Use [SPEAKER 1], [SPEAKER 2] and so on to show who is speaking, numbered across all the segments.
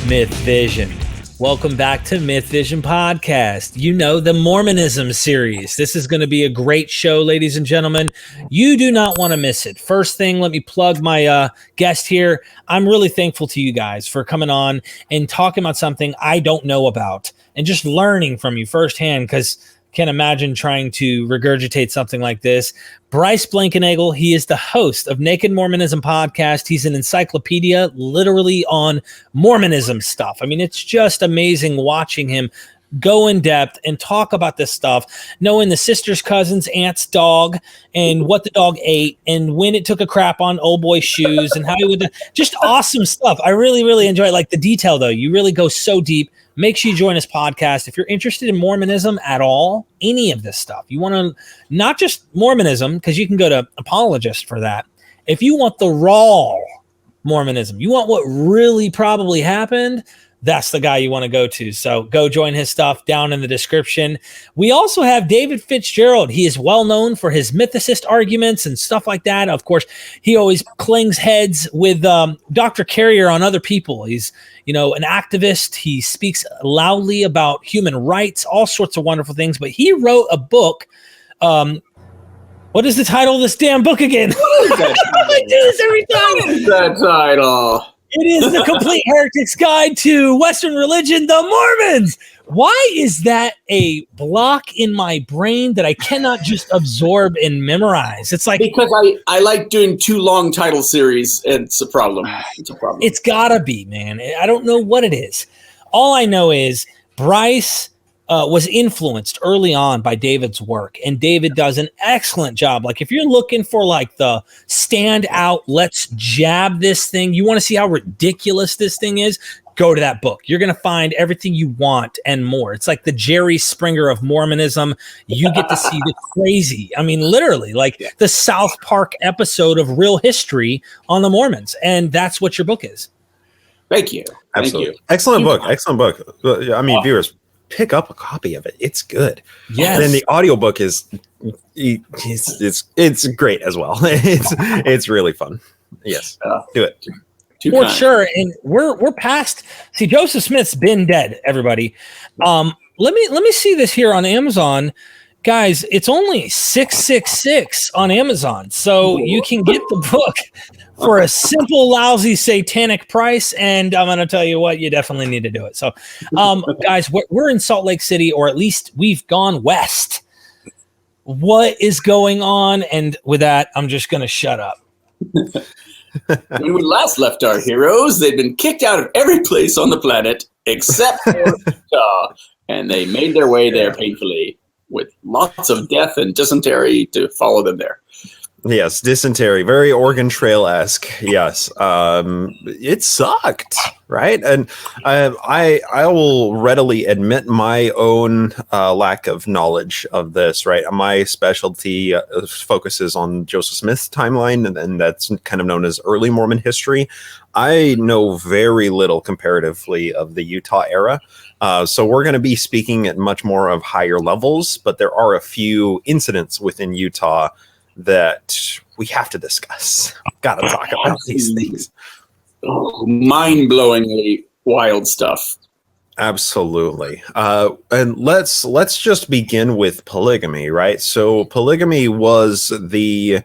[SPEAKER 1] MythVision. Welcome back to MythVision Podcast. You know, the Mormonism series. This is going to be a great show, ladies and gentlemen. You do not want to miss it. First thing, let me plug my guest here. I'm really thankful to you guys for coming on and talking about something I don't know about and just learning from you firsthand, because can't imagine trying to regurgitate something like this. Bryce Blankenagel, he is the host of Naked Mormonism Podcast. He's an encyclopedia literally on Mormonism stuff. I mean, it's just amazing watching him go in depth and talk about this stuff, knowing the sister's cousin's aunt's dog and what the dog ate and when it took a crap on old boy's shoes and how he would just awesome stuff. I really, really enjoy it. Like the detail, though, you really go so deep. Make sure you join this podcast. If you're interested in Mormonism at all, any of this stuff, you want to, not just Mormonism, because you can go to Apologist for that. If you want the raw Mormonism, you want what really probably happened, that's the guy you want to go to. So go join his stuff down in the description. We also have David Fitzgerald. He is well known for his mythicist arguments and stuff like that. Of course, he always clings heads with Dr. Carrier on other people. He's, you know, an activist. He speaks loudly about human rights, all sorts of wonderful things. But he wrote a book. What is the title of this damn book again? I do this every time.
[SPEAKER 2] What is that title?
[SPEAKER 1] It is The Complete Heretic's Guide to Western Religion, the Mormons. Why is that a block in my brain that I cannot just absorb and memorize? It's like,
[SPEAKER 2] because I like doing too long title series. It's a problem. It's a problem.
[SPEAKER 1] It's gotta be, man. I don't know what it is. All I know is Bryce was influenced early on by David's work, and David does an excellent job. Like if you're looking for like the standout, let's jab this thing, you want to see how ridiculous this thing is, go to that book. You're going to find everything you want and more. It's like the Jerry Springer of Mormonism. You get to see the crazy, I mean, literally like the South Park episode of real history on the Mormons. And that's what your book is.
[SPEAKER 2] Thank you.
[SPEAKER 3] Absolutely.
[SPEAKER 2] Thank you.
[SPEAKER 3] Excellent book. Excellent book. I mean, viewers, pick up a copy of it. It's good.
[SPEAKER 1] Yes.
[SPEAKER 3] And the audiobook is it's great as well. It's really fun. Yes. Do it.
[SPEAKER 1] For sure. And we're past, see, Joseph Smith's been dead, everybody. Let me see this here on Amazon. Guys, it's only $666 on Amazon. So you can get the book for a simple, lousy, satanic price. And I'm going to tell you what, you definitely need to do it. So, guys, we're in Salt Lake City, or at least we've gone west. What is going on? And with that, I'm just going to shut up.
[SPEAKER 2] When we last left our heroes, they'd been kicked out of every place on the planet except for Utah, and they made their way there painfully, with lots of death and dysentery to follow them there.
[SPEAKER 3] Yes, dysentery, very Oregon Trail-esque. Yes, it sucked, right? And I will readily admit my own lack of knowledge of this. Right, my specialty focuses on Joseph Smith's timeline, and that's kind of known as early Mormon history. I know very little comparatively of the Utah era. So we're going to be speaking at much more of higher levels, but there are a few incidents within Utah that we have to discuss. Got to talk about these things.
[SPEAKER 2] Oh, mind-blowingly wild stuff.
[SPEAKER 3] Absolutely. And let's just begin with polygamy, right? So polygamy was the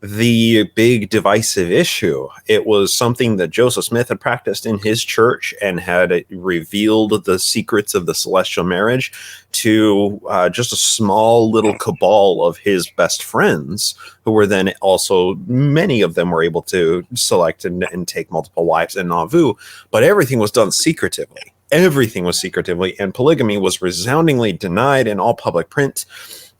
[SPEAKER 3] big divisive issue. It was something that Joseph Smith had practiced in his church and had revealed the secrets of the celestial marriage to just a small little cabal of his best friends, who were then also, many of them were able to select and take multiple wives in Nauvoo, but everything was done secretively. Everything was secretively, and polygamy was resoundingly denied in all public print.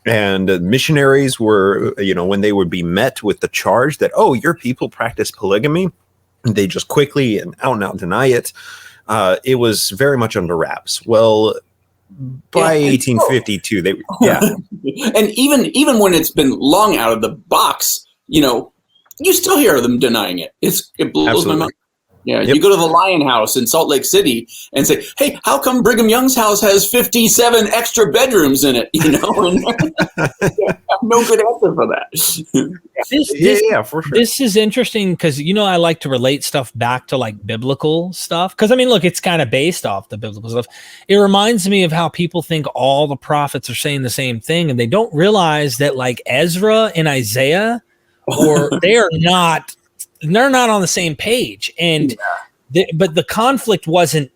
[SPEAKER 3] And missionaries were, when they would be met with the charge that, oh, your people practice polygamy, they just quickly and out deny it. It was very much under wraps. Well, by 1852, they
[SPEAKER 2] and even when it's been long out of the box, you still hear them denying it. It blows my mind. Yeah, you go to the Lion House in Salt Lake City and say, "Hey, how come Brigham Young's house has 57 extra bedrooms in it?" You know, and I have no good answer for that.
[SPEAKER 3] For sure.
[SPEAKER 1] This is interesting because I like to relate stuff back to like biblical stuff. Because I mean, look, it's kind of based off the biblical stuff. It reminds me of how people think all the prophets are saying the same thing, and they don't realize that like Ezra and Isaiah, they're not on the same page. And but the conflict wasn't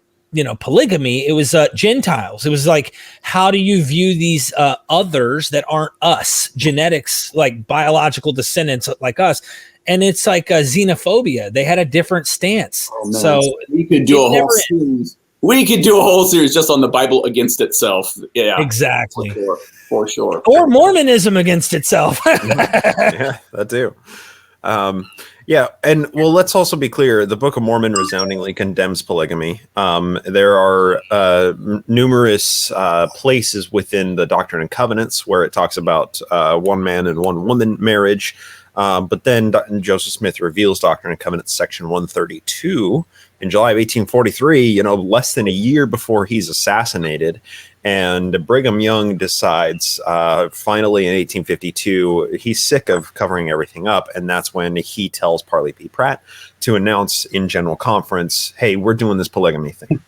[SPEAKER 1] polygamy. It was Gentiles. It was like, how do you view these others that aren't us, genetics, like biological descendants like us? And it's like xenophobia. They had a different stance.
[SPEAKER 2] Oh,
[SPEAKER 1] so
[SPEAKER 2] we could do a whole series. We could do a whole series just on the Bible against itself. Yeah,
[SPEAKER 1] exactly.
[SPEAKER 2] For sure.
[SPEAKER 1] Or Mormonism against itself.
[SPEAKER 3] Yeah, that too. And well, let's also be clear. The Book of Mormon resoundingly condemns polygamy. There are numerous places within the Doctrine and Covenants where it talks about one man and one woman marriage. But then Joseph Smith reveals Doctrine and Covenants section 132 in July of 1843, less than a year before he's assassinated. And Brigham Young decides finally in 1852, he's sick of covering everything up. And that's when he tells Parley P. Pratt to announce in General Conference, hey, we're doing this polygamy thing.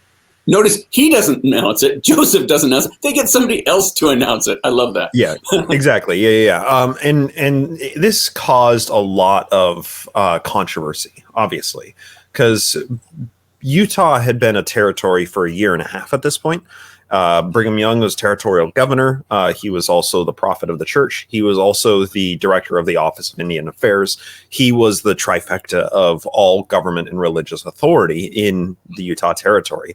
[SPEAKER 2] Notice he doesn't announce it. Joseph doesn't announce it. They get somebody else to announce it. I love that.
[SPEAKER 3] Yeah, exactly. Yeah. And this caused a lot of controversy, obviously, because Utah had been a territory for a year and a half at this point. Brigham Young was territorial governor. He was also the prophet of the church. He was also the director of the Office of Indian Affairs. He was the trifecta of all government and religious authority in the Utah territory.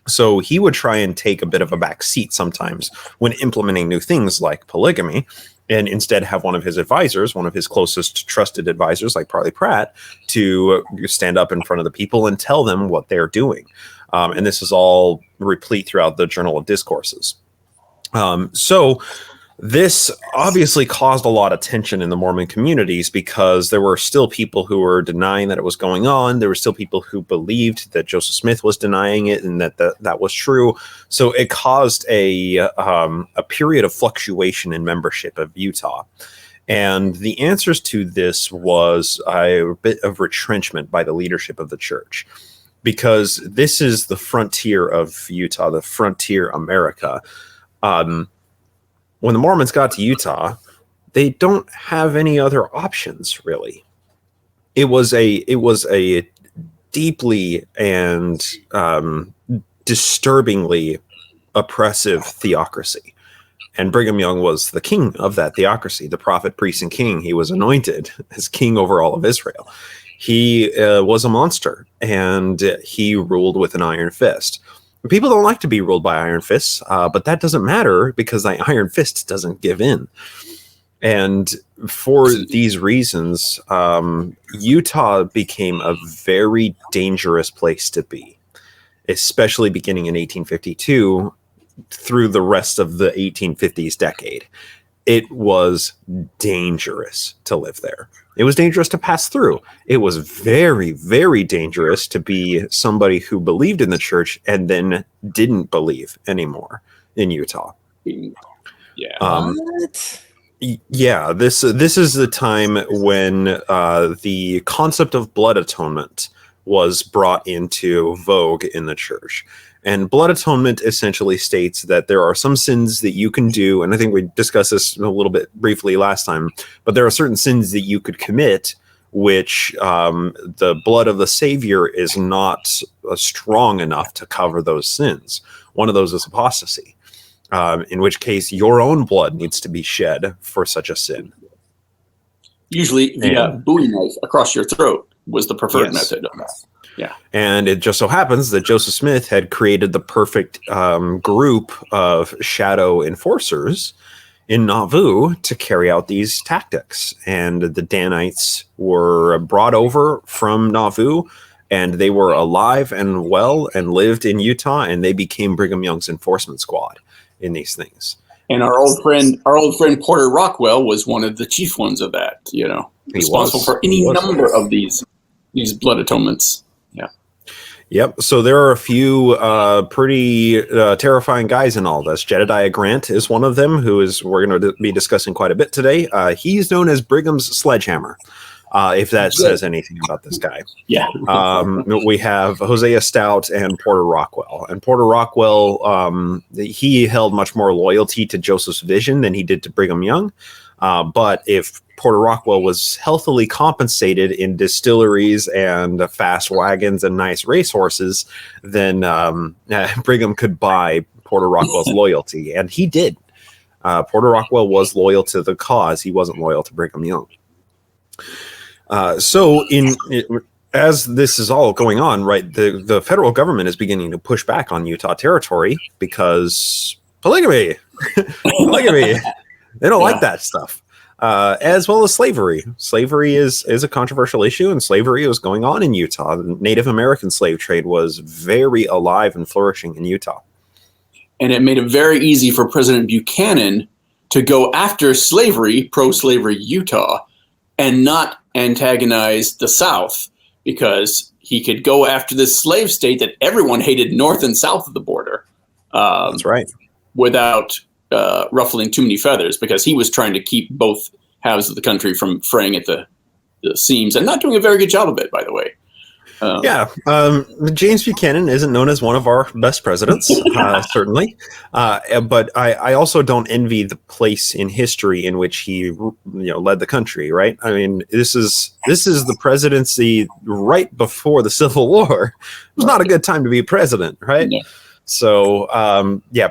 [SPEAKER 3] So he would try and take a bit of a back seat sometimes when implementing new things like polygamy, and instead have one of his advisors, one of his closest trusted advisors like Parley Pratt, to stand up in front of the people and tell them what they're doing. And this is all replete throughout the Journal of Discourses. So this obviously caused a lot of tension in the Mormon communities because there were still people who were denying that it was going on. There were still people who believed that Joseph Smith was denying it and that was true. So it caused a period of fluctuation in membership of Utah. And the answers to this was a bit of retrenchment by the leadership of the church, because this is the frontier of Utah, the frontier America. When the Mormons got to Utah, they don't have any other options, really. It was a deeply and disturbingly oppressive theocracy. And Brigham Young was the king of that theocracy, the prophet, priest, and king. He was anointed as king over all of Israel. He was a monster, and he ruled with an iron fist. People don't like to be ruled by iron fists, but that doesn't matter because the iron fist doesn't give in. And for these reasons, Utah became a very dangerous place to be, especially beginning in 1852 through the rest of the 1850s decade. It was dangerous to live there. It was dangerous to pass through. It was very, very dangerous to be somebody who believed in the church and then didn't believe anymore in Utah.
[SPEAKER 2] Yeah.
[SPEAKER 3] Yeah, this is the time when the concept of blood atonement was brought into vogue in the church. And blood atonement essentially states that there are some sins that you can do, and I think we discussed this a little bit briefly last time, but there are certain sins that you could commit which the blood of the Savior is not strong enough to cover those sins. One of those is apostasy, in which case your own blood needs to be shed for such a sin.
[SPEAKER 2] Usually via Bowie knife across your throat was the preferred method of that. Yeah.
[SPEAKER 3] And it just so happens that Joseph Smith had created the perfect group of shadow enforcers in Nauvoo to carry out these tactics. And the Danites were brought over from Nauvoo, and they were alive and well and lived in Utah, and they became Brigham Young's enforcement squad in these things.
[SPEAKER 2] And our old friend Porter Rockwell was one of the chief ones of that, responsible for any number of these blood atonements.
[SPEAKER 3] Yep. So there are a few pretty terrifying guys in all this. Jedediah Grant is one of them, we're going to be discussing quite a bit today. He's known as Brigham's sledgehammer, if that says anything about this guy.
[SPEAKER 2] Yeah.
[SPEAKER 3] We have Hosea Stout and Porter Rockwell. And Porter Rockwell, he held much more loyalty to Joseph's vision than he did to Brigham Young. But if Porter Rockwell was healthily compensated in distilleries and fast wagons and nice racehorses, then Brigham could buy Porter Rockwell's loyalty. And he did. Porter Rockwell was loyal to the cause. He wasn't loyal to Brigham Young. As this is all going on, right, the federal government is beginning to push back on Utah territory because polygamy. They don't like that stuff. As well as slavery. Slavery is a controversial issue, and slavery was going on in Utah. The Native American slave trade was very alive and flourishing in Utah.
[SPEAKER 2] And it made it very easy for President Buchanan to go after slavery, pro-slavery Utah, and not antagonize the South, because he could go after this slave state that everyone hated north and south of the border.
[SPEAKER 3] That's right.
[SPEAKER 2] Without ruffling too many feathers, because he was trying to keep both halves of the country from fraying at the seams, and not doing a very good job of it, by the way.
[SPEAKER 3] James Buchanan isn't known as one of our best presidents, certainly. But I also don't envy the place in history in which he, led the country. Right? I mean, this is the presidency right before the Civil War. It was not a good time to be president, right? Yeah. So,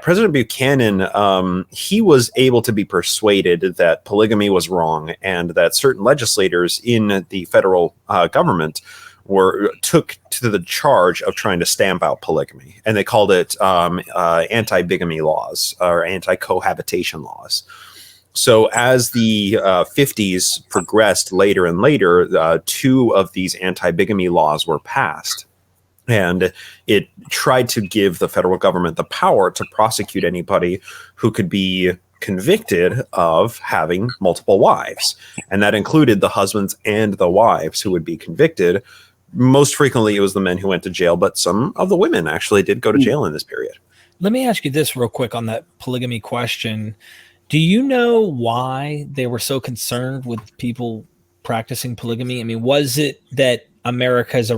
[SPEAKER 3] President Buchanan, he was able to be persuaded that polygamy was wrong, and that certain legislators in the federal government took to the charge of trying to stamp out polygamy, and they called it anti-bigamy laws or anti-cohabitation laws. So as the 50s progressed later and later, two of these anti-bigamy laws were passed. And it tried to give the federal government the power to prosecute anybody who could be convicted of having multiple wives. And that included the husbands and the wives who would be convicted. Most frequently, it was the men who went to jail, but some of the women actually did go to jail in this period.
[SPEAKER 1] Let me ask you this real quick on that polygamy question. Do you know why they were so concerned with people practicing polygamy? I mean, was it that America is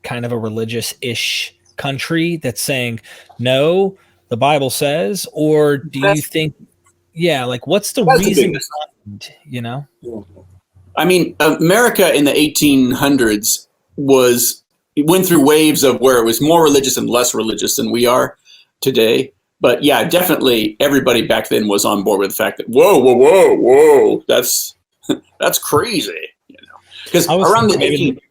[SPEAKER 1] kind of a religious-ish country that's saying, no, the Bible says, or do you think, what's the reason behind,
[SPEAKER 2] I mean, America in the 1800s went through waves of where it was more religious and less religious than we are today. But yeah, definitely everybody back then was on board with the fact that, whoa, that's crazy, because around the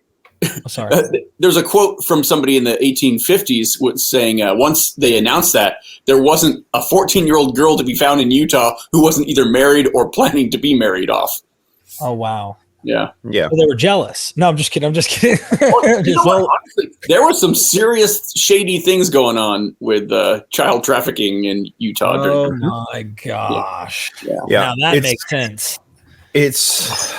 [SPEAKER 2] there's a quote from somebody in the 1850s saying once they announced that, there wasn't a 14-year-old girl to be found in Utah who wasn't either married or planning to be married off.
[SPEAKER 1] Oh, wow.
[SPEAKER 2] Yeah.
[SPEAKER 1] Well, they were jealous. No, I'm just kidding.
[SPEAKER 2] Honestly, there were some serious shady things going on with child trafficking in Utah.
[SPEAKER 1] Oh my gosh. Yeah. Now that makes sense.
[SPEAKER 3] It's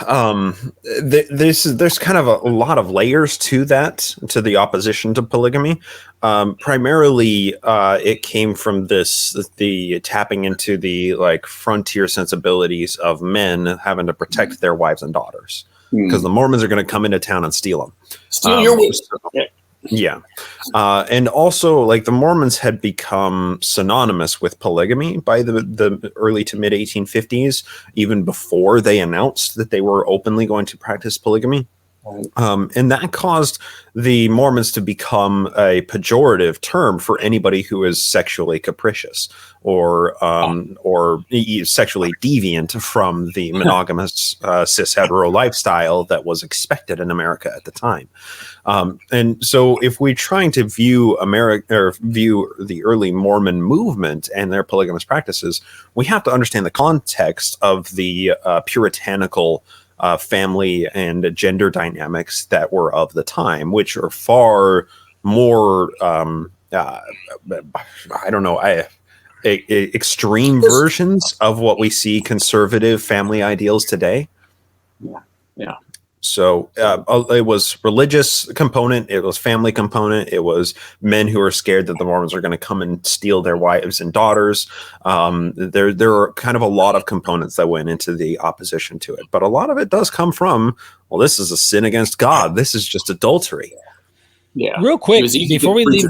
[SPEAKER 3] there's kind of a lot of layers to the opposition to polygamy. Primarily, it came from the tapping into the frontier sensibilities of men having to protect their wives and daughters, because the Mormons are going to come into town and steal them.
[SPEAKER 2] Steal your wives.
[SPEAKER 3] Yeah. And also, the Mormons had become synonymous with polygamy by the early to mid 1850s, even before they announced that they were openly going to practice polygamy. And that caused the Mormons to become a pejorative term for anybody who is sexually capricious or sexually deviant from the monogamous cis hetero lifestyle that was expected in America at the time. And so, if we're trying to view view the early Mormon movement and their polygamous practices, we have to understand the context of the puritanical family and gender dynamics that were of the time, which are far more, extreme versions of what we see conservative family ideals today.
[SPEAKER 2] Yeah.
[SPEAKER 3] So it was religious component, it was family component, it was men who are scared that the Mormons are going to come and steal their wives and daughters. There are kind of a lot of components that went into the opposition to it, but a lot of it does come from, well, this is a sin against God. This is just adultery.
[SPEAKER 2] Yeah.
[SPEAKER 1] Real quick, before we leave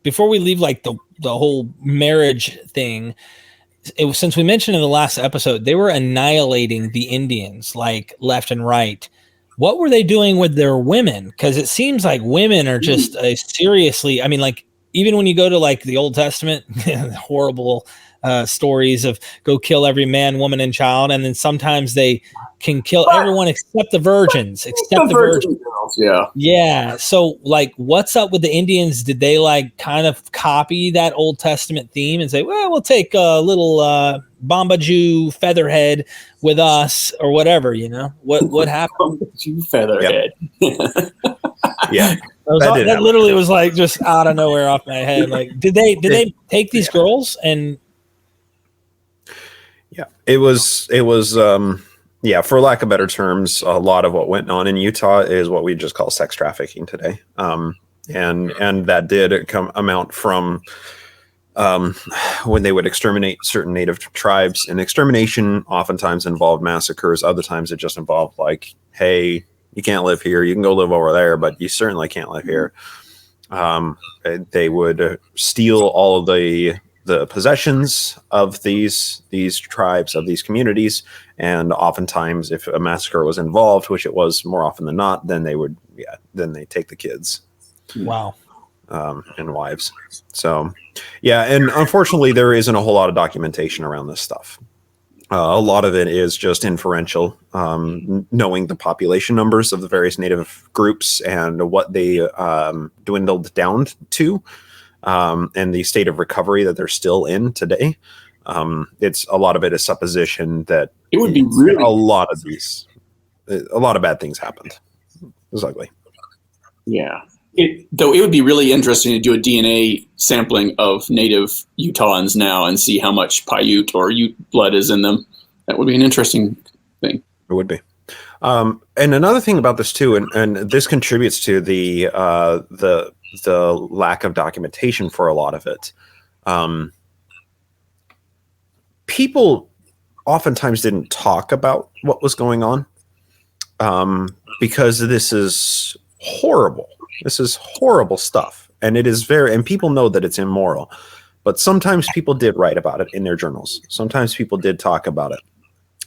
[SPEAKER 1] before we leave like the whole marriage thing, since we mentioned in the last episode, they were annihilating the Indians like left and right. What were they doing with their women? Because it seems like women are just seriously, I mean, like even when you go to like the Old Testament, horrible stories of go kill every man, woman, and child. And then sometimes they can kill everyone except the virgins, except the virgins.
[SPEAKER 2] Girls, yeah.
[SPEAKER 1] Yeah. So like, what's up with the Indians? Did they like kind of copy that Old Testament theme and say, well, we'll take a little Bamba Jew featherhead with us or whatever, you know? What happened?
[SPEAKER 2] Bamba Jew featherhead.
[SPEAKER 3] Yeah.
[SPEAKER 1] That literally was like just out of nowhere off my head. Like, did they take these girls and
[SPEAKER 3] it was for lack of better terms, a lot of what went on in Utah is what we just call sex trafficking today. And that did amount from when they would exterminate certain native tribes, and extermination oftentimes involved massacres. Other times it just involved like, hey, you can't live here. You can go live over there, but you certainly can't live here. They would steal all of the possessions of these tribes, of these communities, and oftentimes if a massacre was involved, which it was more often than not, then they take the kids.
[SPEAKER 1] Wow.
[SPEAKER 3] And wives. So and unfortunately there isn't a whole lot of documentation around this stuff. A lot of it is just inferential, knowing the population numbers of the various native groups and what they dwindled down to. And the state of recovery that they're still in today. It's a lot of it is supposition that
[SPEAKER 2] it would be really
[SPEAKER 3] a lot of bad things happened. It was ugly.
[SPEAKER 2] Yeah. Though it would be really interesting to do a DNA sampling of native Utahns now and see how much Paiute or Ute blood is in them. That would be an interesting thing.
[SPEAKER 3] It would be. And another thing about this too, and this contributes to the lack of documentation for a lot of it. People oftentimes didn't talk about what was going on because this is horrible. This is horrible stuff. And it is and people know that it's immoral, but sometimes people did write about it in their journals. Sometimes people did talk about it.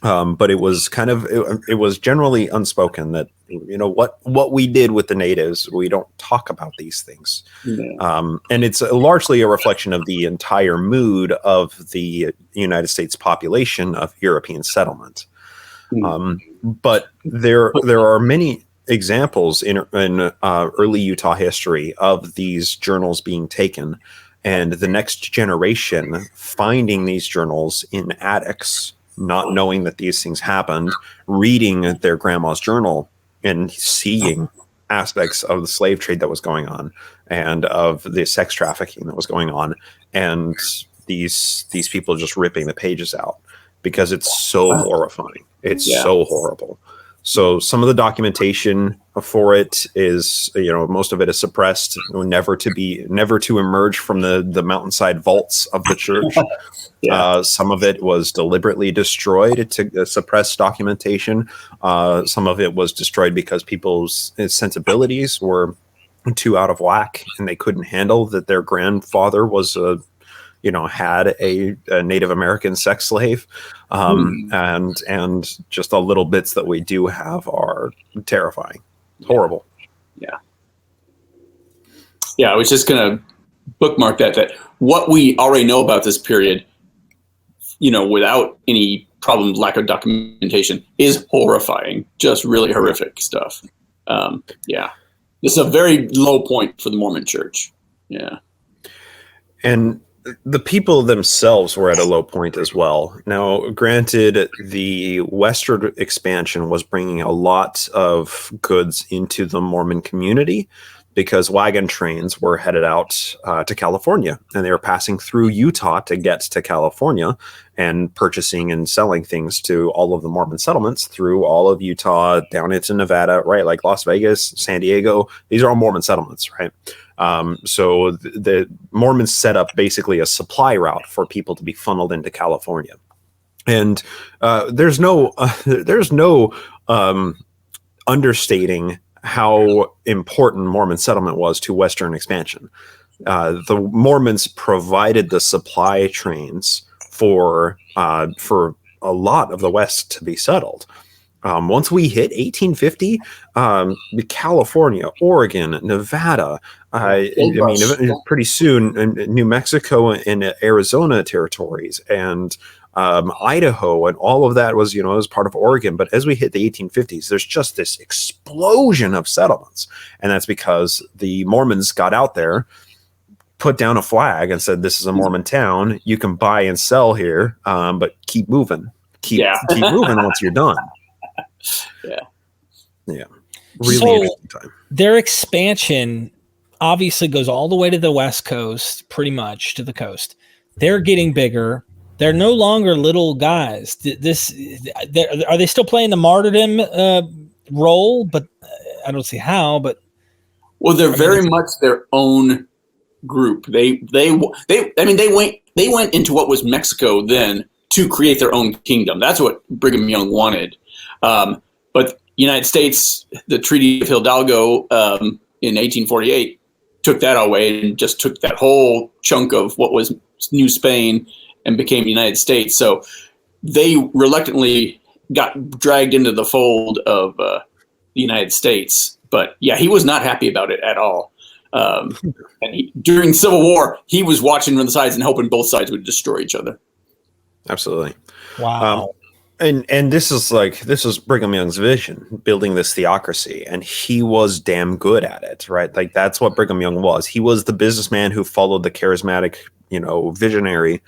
[SPEAKER 3] But it was it was generally unspoken that, you know, what we did with the natives, we don't talk about these things. Yeah. And it's largely a reflection of the entire mood of the United States population of European settlement. But there are many examples in early Utah history of these journals being taken and the next generation finding these journals in attics, not knowing that these things happened, reading their grandma's journal and seeing aspects of the slave trade that was going on and of the sex trafficking that was going on, and these people just ripping the pages out because it's so horrifying. It's so horrible. So some of the documentation for it is, you know, most of it is suppressed, never to emerge from the mountainside vaults of the church. Some of it was deliberately destroyed to suppress documentation. Some of it was destroyed because people's sensibilities were too out of whack and they couldn't handle that their grandfather was had a Native American sex slave. And just the little bits that we do have are terrifying. Horrible.
[SPEAKER 2] Yeah, I was just going to bookmark that what we already know about this period, you know, without any problem, lack of documentation, is horrifying. Just really horrific stuff. This is a very low point for the Mormon Church. Yeah.
[SPEAKER 3] And the people themselves were at a low point as well. Now, granted, the westward expansion was bringing a lot of goods into the Mormon community, because wagon trains were headed out to California, and they were passing through Utah to get to California, and purchasing and selling things to all of the Mormon settlements through all of Utah down into Nevada, right? Like Las Vegas, San Diego. These are all Mormon settlements, right? So the Mormons set up basically a supply route for people to be funneled into California. And there's no understating how important Mormon settlement was to Western expansion. The Mormons provided the supply trains for a lot of the West to be settled. Once we hit 1850, California, Oregon, Nevada, pretty soon, New Mexico and Arizona territories, and Idaho, and all of that was, as part of Oregon. But as we hit the 1850s, there's just this explosion of settlements. And that's because the Mormons got out there, put down a flag and said, this is a Mormon town. You can buy and sell here, but keep moving. Keep moving once you're done. Yeah. Really interesting time.
[SPEAKER 1] Their expansion obviously goes all the way to the West Coast, pretty much to the coast. They're getting bigger. They're no longer little guys. Are they still playing the martyrdom role? But I don't see how. But
[SPEAKER 2] they're very much their own group. They went into what was Mexico then to create their own kingdom. That's what Brigham Young wanted. But United States, the Treaty of Hidalgo in 1848 took that away and just took that whole chunk of what was New Spain and became the United States. So they reluctantly got dragged into the fold of the United States. But yeah, he was not happy about it at all. And during the Civil War, he was watching from the sides and hoping both sides would destroy each other.
[SPEAKER 3] Absolutely.
[SPEAKER 1] Wow.
[SPEAKER 3] And this is Brigham Young's vision, building this theocracy, and he was damn good at it, right? Like that's what Brigham Young was. He was the businessman who followed the charismatic, visionary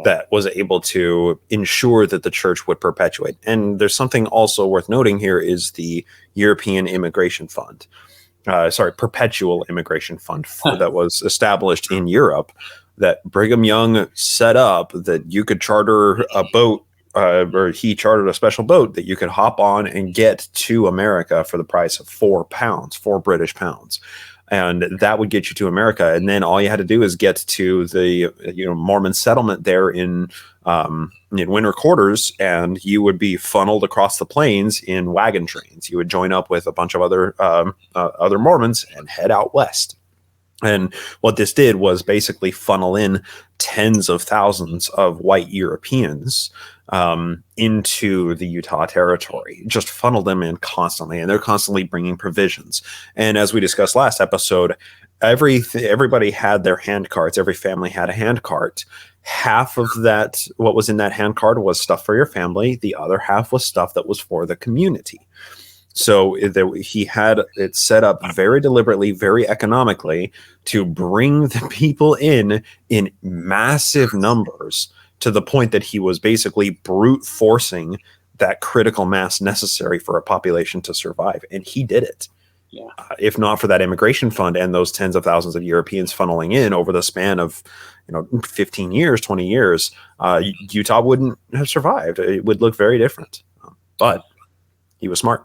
[SPEAKER 3] that was able to ensure that the church would perpetuate. And there's something also worth noting here is the European Immigration Fund. Perpetual Immigration Fund that was established in Europe that Brigham Young set up, that you could charter a boat, or he chartered a special boat that you could hop on and get to America for the price of £4 British pounds. And that would get you to America. And then all you had to do is get to the Mormon settlement there in winter quarters, and you would be funneled across the plains in wagon trains. You would join up with a bunch of other Mormons and head out west. And what this did was basically funnel in tens of thousands of white Europeans into the Utah territory, just funnel them in constantly. And they're constantly bringing provisions. And as we discussed last episode, everybody had their hand carts. Every family had a hand cart. Half of that, what was in that hand cart, was stuff for your family. The other half was stuff that was for the community. So he had it set up very deliberately, very economically, to bring the people in massive numbers, to the point that he was basically brute forcing that critical mass necessary for a population to survive. And he did it. Yeah. If not for that immigration fund and those tens of thousands of Europeans funneling in over the span of 15 years, 20 years, Utah wouldn't have survived. It would look very different. But he was smart.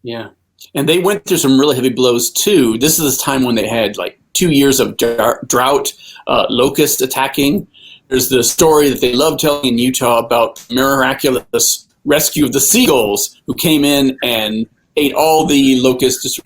[SPEAKER 2] Yeah. And they went through some really heavy blows too. This is the time when they had like 2 years of drought, locusts attacking. There's the story that they love telling in Utah about the miraculous rescue of the seagulls who came in and ate all the locusts.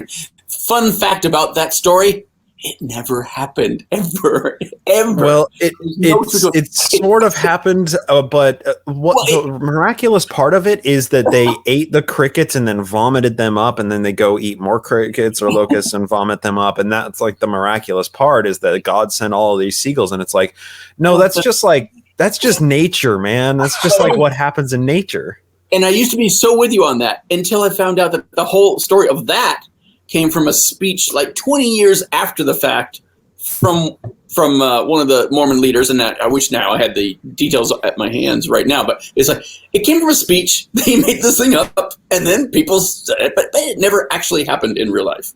[SPEAKER 2] Fun fact about that story: it never happened, ever.
[SPEAKER 3] Well, it sort of happened, but the miraculous part of it is that they ate the crickets and then vomited them up, and then they go eat more crickets or locusts and vomit them up, and that's like the miraculous part, is that God sent all of these seagulls, and it's like, no, that's just nature, man. That's just like what happens in nature.
[SPEAKER 2] And I used to be so with you on that until I found out that the whole story of that came from a speech like 20 years after the fact from one of the Mormon leaders. And I wish now I had the details at my hands right now, but it's like, it came from a speech. They made this thing up and then people said it, but it never actually happened in real life.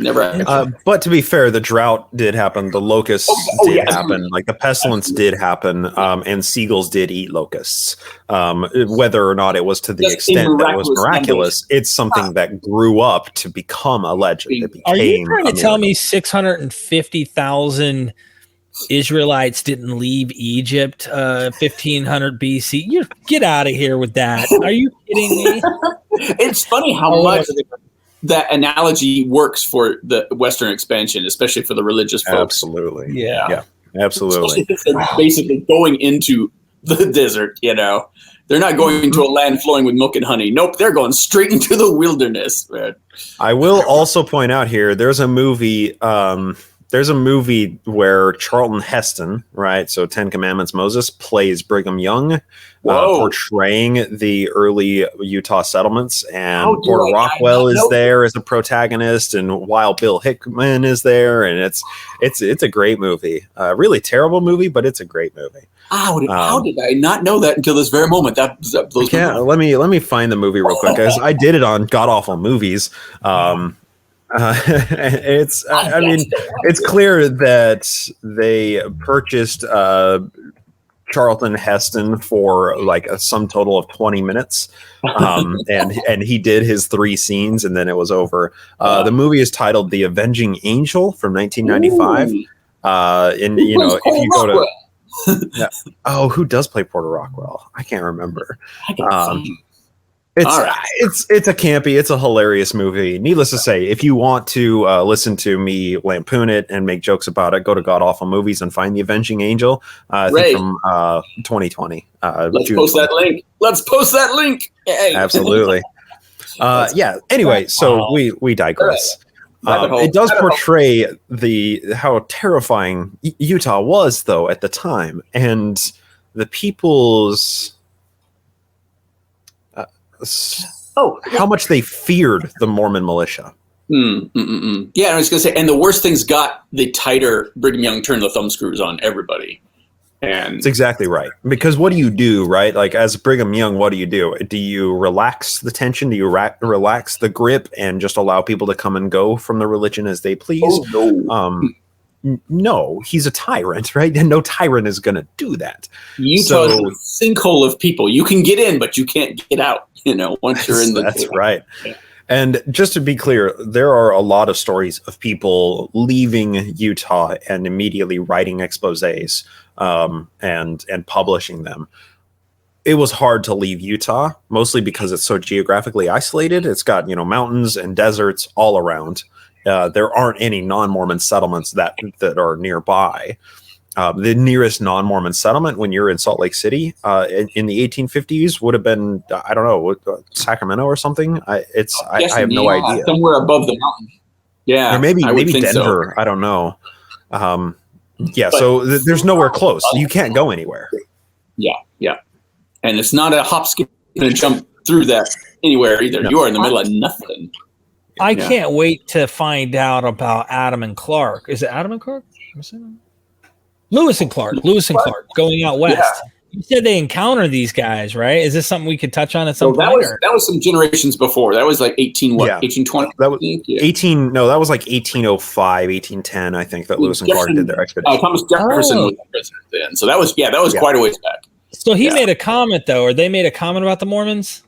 [SPEAKER 2] Never.
[SPEAKER 3] But to be fair, the drought did happen. The locusts did happen. Like the pestilence did happen, and seagulls did eat locusts. Whether or not it was to the extent that it was miraculous, it's something that grew up to become a legend.
[SPEAKER 1] Are you trying to tell me 650,000 Israelites didn't leave Egypt 1500 BC? You get out of here with that. Are you kidding me?
[SPEAKER 2] It's funny how much that analogy works for the Western expansion, especially for the religious folks.
[SPEAKER 3] Absolutely.
[SPEAKER 2] Yeah,
[SPEAKER 3] absolutely.
[SPEAKER 2] They're basically going into the desert, They're not going into a land flowing with milk and honey. Nope, they're going straight into the wilderness, man.
[SPEAKER 3] I will also point out here, there's a movie where Charlton Heston, right? So 10 Commandments Moses plays Brigham Young, portraying the early Utah settlements, and Porter Rockwell is there as a protagonist, and Wild Bill Hickman is there, and it's a great movie. Really terrible movie, but it's a great movie.
[SPEAKER 2] How did I not know that until this very moment? That blows my mind.
[SPEAKER 3] Let me find the movie real quick, guys. I did it on God Awful Movies. It's clear that they purchased Charlton Heston for like a sum total of 20 minutes, and he did his 3 scenes, and then it was over. The movie is titled The Avenging Angel from 1995. And if you go to who does play Porter Rockwell? I can't remember. It's a campy, it's a hilarious movie. Needless to say, if you want to listen to me lampoon it and make jokes about it, go to God Awful Movies and find The Avenging Angel. I think from 2020.
[SPEAKER 2] Let's post that link. Let's post that link. Hey.
[SPEAKER 3] Absolutely. Anyway, so we digress. It does portray how terrifying Utah was, though, at the time, and the people's how much they feared the Mormon militia.
[SPEAKER 2] Yeah, I was going to say, and the worse things got, the tighter Brigham Young turned the thumb screws on everybody. And
[SPEAKER 3] that's exactly right. Because what do you do, right? Like as Brigham Young, what do? Do you relax the tension? Do you relax the grip and just allow people to come and go from the religion as they please?
[SPEAKER 2] Oh, no.
[SPEAKER 3] No, he's a tyrant, right? And no tyrant is going to do that.
[SPEAKER 2] Utah is a sinkhole of people. You can get in, but you can't get out, once you're in the...
[SPEAKER 3] That's right. Yeah. And just to be clear, there are a lot of stories of people leaving Utah and immediately writing exposés and publishing them. It was hard to leave Utah, mostly because it's so geographically isolated. It's got, mountains and deserts all around. There aren't any non-Mormon settlements that are nearby. The nearest non-Mormon settlement when you're in Salt Lake City in the 1850s would have been, I don't know, Sacramento or something. I have no idea.
[SPEAKER 2] Somewhere above the mountain. Yeah.
[SPEAKER 3] Or maybe Denver. So. I don't know. So there's nowhere close. You can't go anywhere.
[SPEAKER 2] Yeah. And it's not a hop, skip, and jump through that anywhere either. No. You are in the middle of nothing.
[SPEAKER 1] I can't wait to find out about Adam and Clark. Is it Adam and Clark? Lewis and Clark going out west. Yeah. You said they encounter these guys, right? Is this something we could touch on at some point?
[SPEAKER 2] That was some generations before. That was like 1820?
[SPEAKER 3] That was 18. No, that was like 1805, 1810. I think that Lewis and Clark did their expedition.
[SPEAKER 2] Thomas Jefferson was the president then. So that was quite a ways back.
[SPEAKER 1] So he made a comment though, or they made a comment about the Mormons?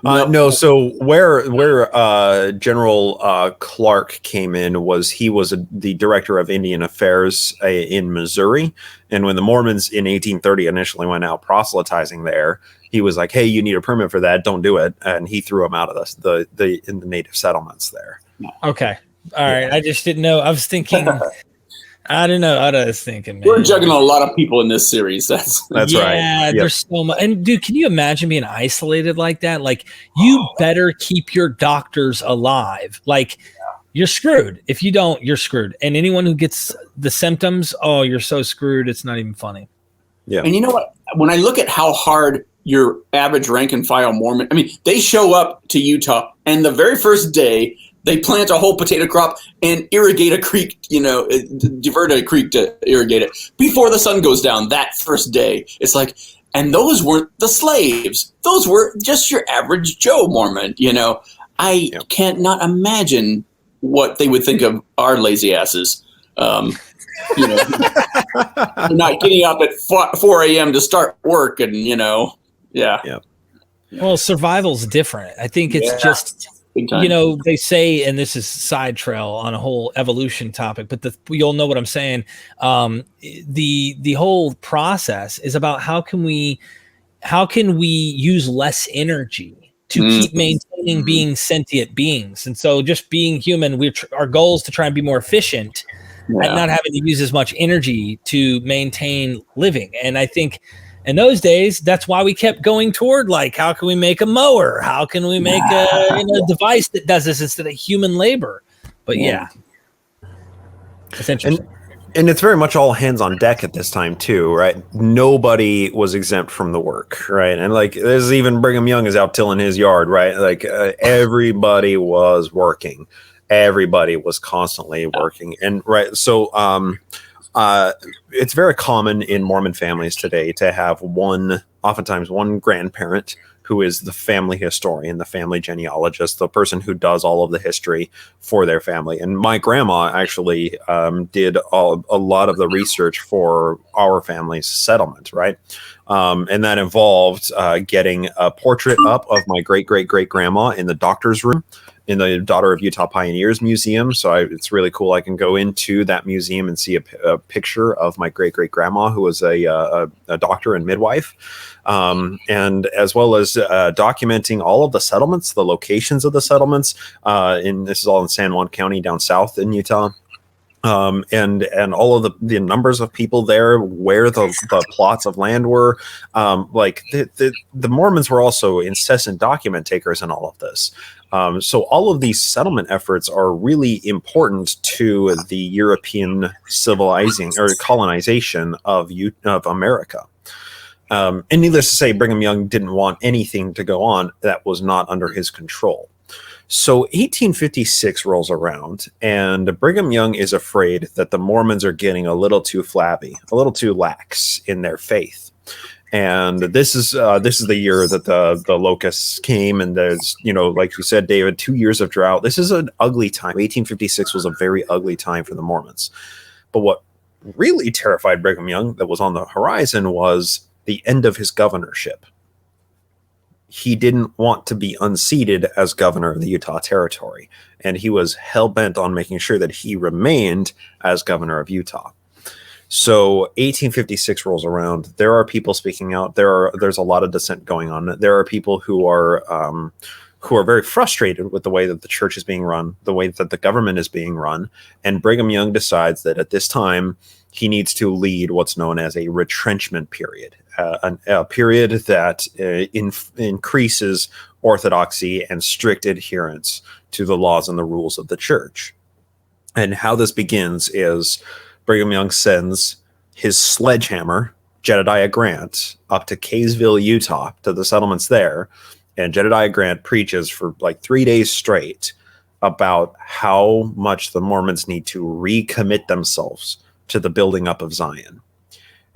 [SPEAKER 3] No. So where General Clark came in was he was the director of Indian Affairs in Missouri, and when the Mormons in 1830 initially went out proselytizing there, he was like, "Hey, you need a permit for that. Don't do it," and he threw them out of the native settlements there.
[SPEAKER 1] Okay, all right. I just didn't know. I was thinking. I don't know. I was thinking, man.
[SPEAKER 2] We're juggling a lot of people in this series. That's
[SPEAKER 3] right.
[SPEAKER 1] Yeah, there's so much. And dude, can you imagine being isolated like that? Like, you better keep your doctors alive. Like, you're screwed. If you don't, you're screwed. And anyone who gets the symptoms, you're so screwed. It's not even funny.
[SPEAKER 3] Yeah.
[SPEAKER 2] And you know what? When I look at how hard your average rank and file Mormon, they show up to Utah, and the very first day, they plant a whole potato crop and irrigate a creek, divert a creek to irrigate it before the sun goes down that first day. It's like, and those weren't the slaves. Those were just your average Joe Mormon, I can't not imagine what they would think of our lazy asses. You know, you're not getting up at 4 a.m. to start work, and
[SPEAKER 3] Yeah.
[SPEAKER 1] Well, survival's different. I think it's just, they say, and this is side trail on a whole evolution topic, but you'll know what I'm saying. The whole process is about how can we use less energy to keep maintaining being sentient beings. And so just being human, our goal is to try and be more efficient at not having to use as much energy to maintain living. And I think in those days, that's why we kept going toward, like, how can we make a mower? How can we make a device that does this instead of human labor? But it's interesting.
[SPEAKER 3] And it's very much all hands on deck at this time too, right? Nobody was exempt from the work, right? And like, there's even Brigham Young is out tilling his yard, right? Like everybody was working. Everybody was constantly working. And right. So it's very common in Mormon families today to have oftentimes one grandparent who is the family historian, the family genealogist, the person who does all of the history for their family. And my grandma actually did a lot of the research for our family's settlement, right? And that involved getting a portrait up of my great-great-great-grandma in the doctor's room in the Daughter of Utah Pioneers Museum. So it's really cool. I can go into that museum and see a picture of my great-great-grandma, who was a doctor and midwife. And as well as documenting all of the settlements, the locations of the settlements. This is all in San Juan County down south in Utah. And all of the numbers of people there, where the plots of land were. The Mormons were also incessant document takers in all of this. So all of these settlement efforts are really important to the European civilizing or colonization of America. And needless to say, Brigham Young didn't want anything to go on that was not under his control. So 1856 rolls around, and Brigham Young is afraid that the Mormons are getting a little too flabby, a little too lax in their faith. And this is the year that the locusts came, and there's, like you said, David, 2 years of drought. This is an ugly time. 1856 was a very ugly time for the Mormons. But what really terrified Brigham Young that was on the horizon was the end of his governorship. He didn't want to be unseated as governor of the Utah Territory, and he was hell-bent on making sure that he remained as governor of Utah. So 1856 rolls around. There are people speaking out. There's a lot of dissent going on. There are people who are very frustrated with the way that the church is being run, the way that the government is being run. And Brigham Young decides that at this time, he needs to lead what's known as a retrenchment period, a period that increases orthodoxy and strict adherence to the laws and the rules of the church. And how this begins is Brigham Young sends his sledgehammer, Jedediah Grant, up to Kaysville, Utah, to the settlements there. And Jedediah Grant preaches for like 3 days straight about how much the Mormons need to recommit themselves to the building up of Zion.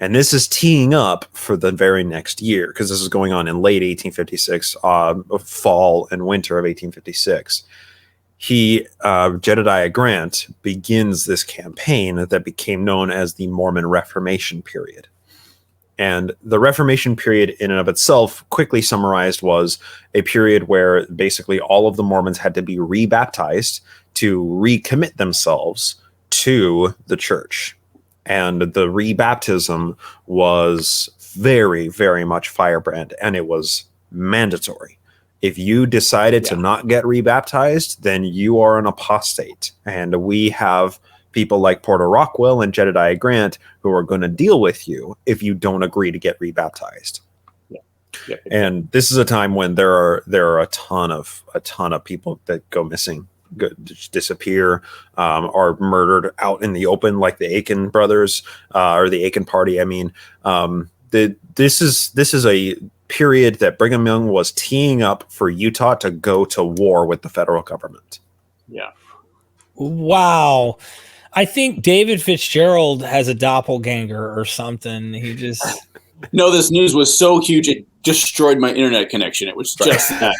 [SPEAKER 3] And this is teeing up for the very next year, because this is going on in late 1856, fall and winter of 1856. Jedediah Grant begins this campaign that became known as the Mormon Reformation period. And the Reformation period in and of itself, quickly summarized, was a period where basically all of the Mormons had to be rebaptized to recommit themselves to the church. And the rebaptism was very, very much firebrand, and it was mandatory. If you decided to not get rebaptized, then you are an apostate. And we have people like Porter Rockwell and Jedediah Grant who are going to deal with you if you don't agree to get rebaptized. Yeah. And this is a time when there are a ton of people that go missing, disappear, are murdered out in the open, like the Aiken brothers, or the Aiken party. I mean, this is a period that Brigham Young was teeing up for Utah to go to war with the federal government.
[SPEAKER 2] Yeah.
[SPEAKER 1] Wow. I think David Fitzgerald has a doppelganger or something. He just
[SPEAKER 2] No, this news was so huge it destroyed my internet connection. It was just that.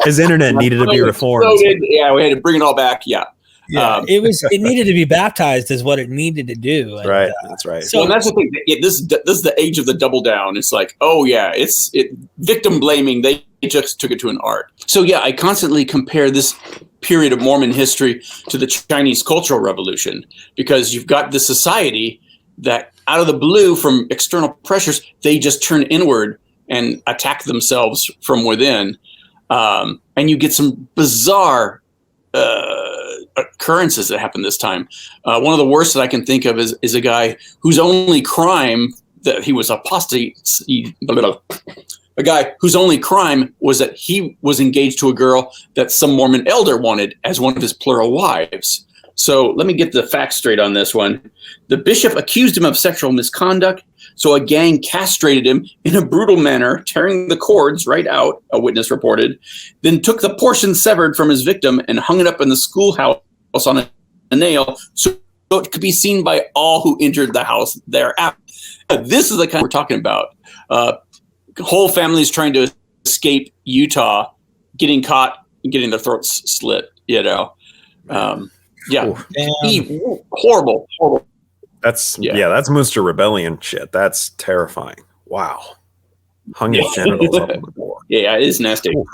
[SPEAKER 3] His internet needed to be reformed.
[SPEAKER 2] Yeah, we had to bring it all back. Yeah.
[SPEAKER 1] Yeah, it needed to be baptized is what it needed to do. And,
[SPEAKER 3] right. That's right.
[SPEAKER 2] So that's the thing. This is the age of the double down. It's like, oh yeah, it's victim blaming. They just took it to an art. So yeah, I constantly compare this period of Mormon history to the Chinese Cultural Revolution, because you've got this society that out of the blue from external pressures, they just turn inward and attack themselves from within. And you get some bizarre occurrences that happened this time. One of the worst that I can think of is a guy whose only crime that he was apostate. A guy whose only crime was that he was engaged to a girl that some Mormon elder wanted as one of his plural wives. So let me get the facts straight on this one. The bishop accused him of sexual misconduct, so a gang castrated him in a brutal manner, tearing the cords right out, a witness reported, then took the portion severed from his victim and hung it up in the schoolhouse on a nail so it could be seen by all who entered the house thereafter. This is the kind we're talking about. Whole families trying to escape Utah, getting caught and getting their throats slit, you know. Yeah. Horrible.
[SPEAKER 3] That's that's Mooster Rebellion shit. That's terrifying. Wow. Hung his genitals up on the door.
[SPEAKER 2] Yeah, it is nasty. Ooh.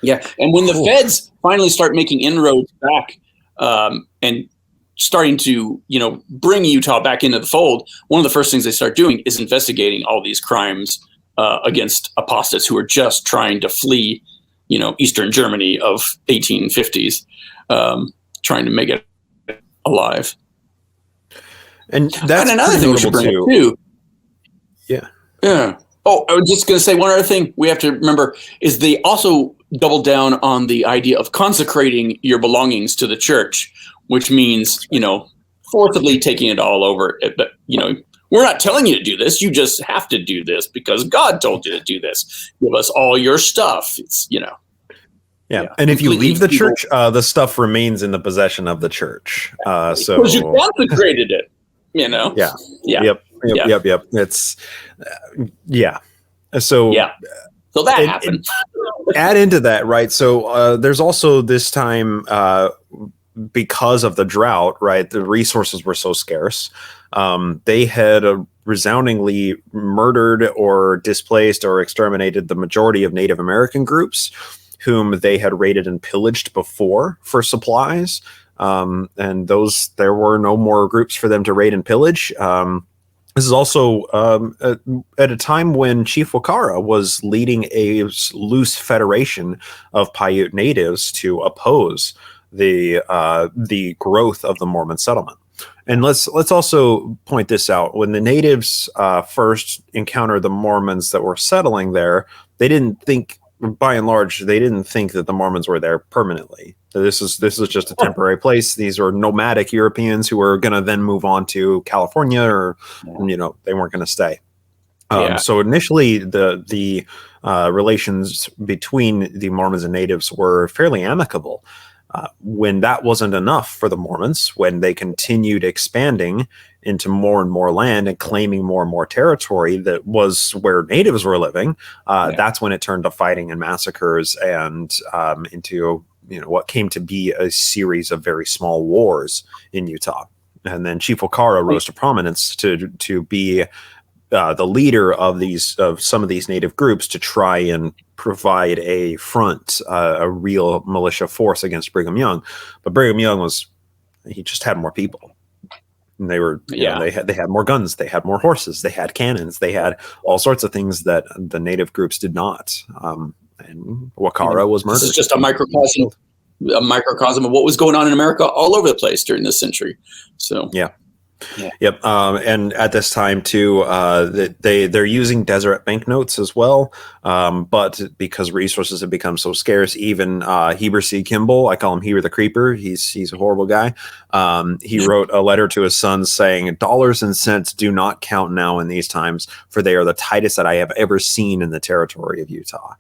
[SPEAKER 2] Yeah. And when the feds finally start making inroads back and starting to, bring Utah back into the fold, one of the first things they start doing is investigating all these crimes against apostates who are just trying to flee, Eastern Germany of 1850s, trying to make it alive.
[SPEAKER 3] And that's
[SPEAKER 2] another thing we should bring up too.
[SPEAKER 3] Yeah.
[SPEAKER 2] Yeah. Oh, I was just going to say one other thing we have to remember is they also double down on the idea of consecrating your belongings to the church, which means, forcibly taking it all over. But, we're not telling you to do this. You just have to do this because God told you to do this. Give us all your stuff. It's,
[SPEAKER 3] Yeah. And if you leave the church, the stuff remains in the possession of the church. So
[SPEAKER 2] because you consecrated it, Yeah.
[SPEAKER 3] Yep. It's So
[SPEAKER 2] So that happened.
[SPEAKER 3] Add into that, right? So there's also this time because of the drought, right? The resources were so scarce. They had resoundingly murdered or displaced or exterminated the majority of Native American groups whom they had raided and pillaged before for supplies. And there were no more groups for them to raid and pillage. This is also at a time when Chief Wakara was leading a loose federation of Paiute natives to oppose the growth of the Mormon settlement. And let's also point this out. When the natives first encountered the Mormons that were settling there, they didn't think, by and large, they didn't think that the Mormons were there permanently. So this is just a temporary place. These are nomadic Europeans who were going to then move on to California, or they weren't going to stay. So initially, the relations between the Mormons and natives were fairly amicable. When that wasn't enough for the Mormons, when they continued expanding into more and more land and claiming more and more territory that was where natives were living, that's when it turned to fighting and massacres and into what came to be a series of very small wars in Utah. And then Chief Wakara rose to prominence to be the leader of some of these native groups to try and provide a front, a real militia force against Brigham Young. But Brigham Young he just had more people. And they were, they had more guns, they had more horses, they had cannons, they had all sorts of things that the native groups did not. And Wakara was murdered.
[SPEAKER 2] This is just a microcosm of what was going on in America all over the place during this century. So
[SPEAKER 3] Yep. And at this time too, they're using Deseret banknotes as well. But because resources have become so scarce, even Heber C. Kimball, I call him Heber the Creeper. He's a horrible guy. He wrote a letter to his son saying, "Dollars and cents do not count now in these times, for they are the tightest that I have ever seen in the territory of Utah."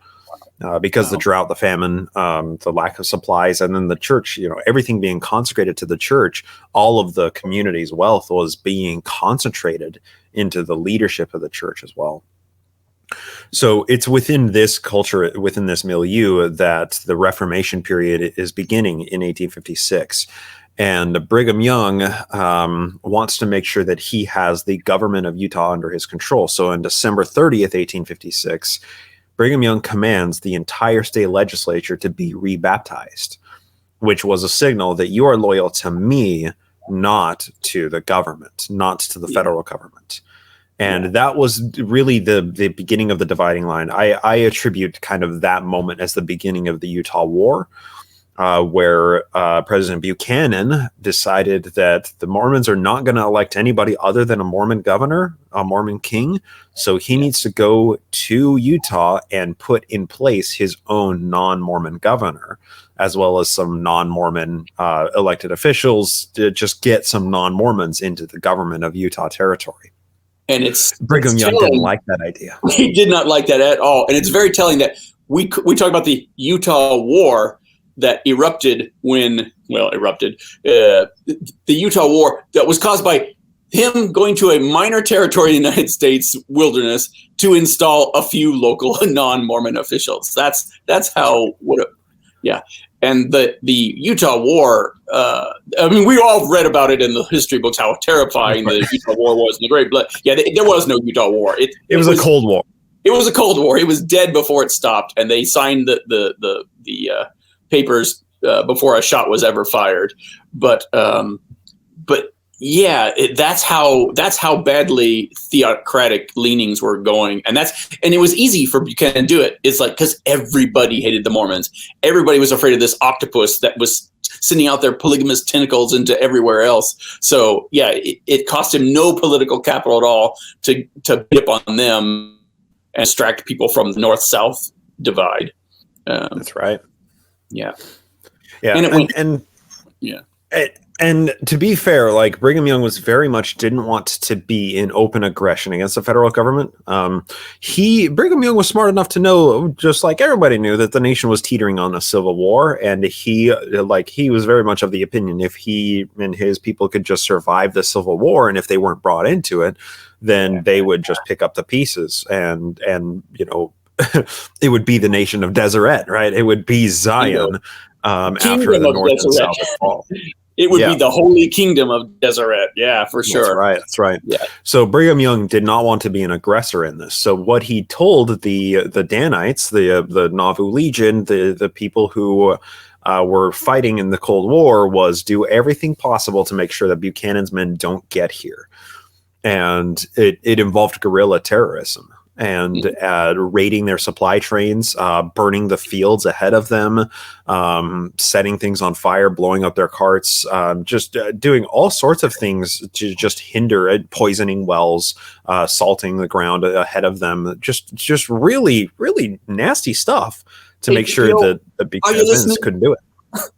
[SPEAKER 3] because the drought, the famine, the lack of supplies, and then the church, everything being consecrated to the church, all of the community's wealth was being concentrated into the leadership of the church as well. So it's within this culture, within this milieu, that the Reformation period is beginning in 1856. And Brigham Young wants to make sure that he has the government of Utah under his control. So on December 30th, 1856, Brigham Young commands the entire state legislature to be rebaptized, which was a signal that you are loyal to me, not to the government, not to the federal government. And that was really the beginning of the dividing line. I attribute kind of that moment as the beginning of the Utah War, where President Buchanan decided that the Mormons are not going to elect anybody other than a Mormon governor, a Mormon king. So he needs to go to Utah and put in place his own non-Mormon governor, as well as some non-Mormon elected officials, to just get some non-Mormons into the government of Utah territory.
[SPEAKER 2] And
[SPEAKER 3] Brigham Young didn't like that idea.
[SPEAKER 2] He did not like that at all. And it's very telling that we talk about the Utah War that erupted the Utah War that was caused by him going to a minor territory in the United States wilderness to install a few local non-Mormon officials. That's how. And the Utah War, we all read about it in the history books, how terrifying the Utah War was in the Great Blood. Yeah, there was no Utah War. It was a Cold War. It was a Cold War. It was dead before it stopped, and they signed the papers before a shot was ever fired. But yeah, that's how badly theocratic leanings were going, and it was easy for Buchanan to do it. It's like because everybody hated the Mormons, everybody was afraid of this octopus that was sending out their polygamist tentacles into everywhere else. So yeah, it cost him no political capital at all to dip on them and distract people from the north-south divide.
[SPEAKER 3] That's right.
[SPEAKER 2] Yeah.
[SPEAKER 3] And to be fair, like Brigham Young was very much didn't want to be in open aggression against the federal government. Brigham Young was smart enough to know, just like everybody knew, that the nation was teetering on a civil war, and he was very much of the opinion if he and his people could just survive the civil war, and if they weren't brought into it, then they would just pick up the pieces and it would be the nation of Deseret, right? It would be Zion after the North and South had fallen.
[SPEAKER 2] It would be the holy kingdom of Deseret. Yeah, for sure.
[SPEAKER 3] That's right.
[SPEAKER 2] Yeah.
[SPEAKER 3] So Brigham Young did not want to be an aggressor in this. So what he told the Danites, the Nauvoo Legion, the people who were fighting in the Cold War, was do everything possible to make sure that Buchanan's men don't get here. And it involved guerrilla terrorism and raiding their supply trains, burning the fields ahead of them, setting things on fire, blowing up their carts, just doing all sorts of things to just hinder it, poisoning wells, salting the ground ahead of them, just really, really nasty stuff to make sure that the Buchanans couldn't do it.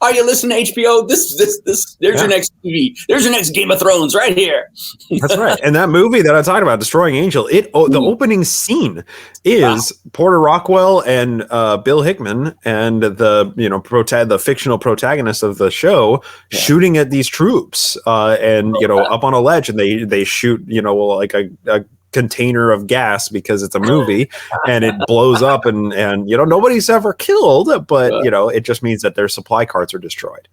[SPEAKER 2] Are you listening to HBO? There's your next TV. There's your next Game of Thrones right here.
[SPEAKER 3] That's right. And that movie that I talked about, Destroying Angel, the opening scene is Porter Rockwell and Bill Hickman and the fictional protagonist of the show shooting at these troops up on a ledge, and they shoot like a container of gas because it's a movie and it blows up and nobody's ever killed, but it just means that their supply carts are destroyed.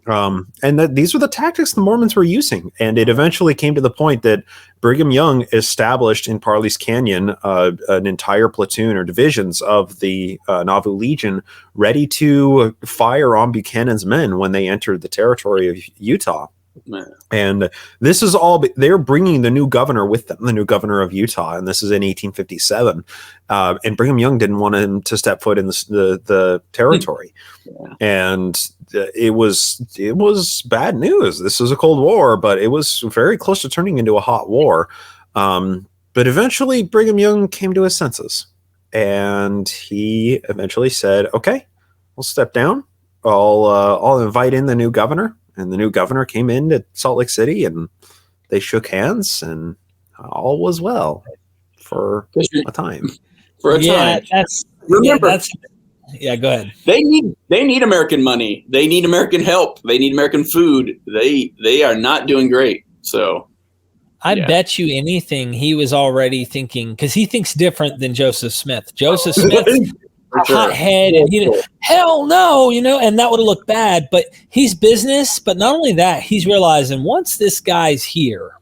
[SPEAKER 3] And that these were the tactics the Mormons were using, and it eventually came to the point that Brigham Young established in Parley's Canyon an entire platoon or divisions of the Nauvoo Legion ready to fire on Buchanan's men when they entered the territory of Utah. And this is all they're bringing the new governor with them, the new governor of Utah, and this is in 1857. And Brigham Young didn't want him to step foot in the territory, and it was bad news. This was a Cold War, but it was very close to turning into a hot war. But eventually, Brigham Young came to his senses, and he eventually said, "Okay, we'll step down. I'll invite in the new governor." And the new governor came into Salt Lake City, and they shook hands, and all was well for a time.
[SPEAKER 1] Yeah,
[SPEAKER 2] remember,
[SPEAKER 1] go ahead.
[SPEAKER 2] They need American money. They need American help. They need American food. They are not doing great. So
[SPEAKER 1] I bet you anything he was already thinking, because he thinks different than Joseph Smith. Joseph Smith, a hothead, and hell no, and that would have looked bad. But he's business. But not only that, he's realizing once this guy's here,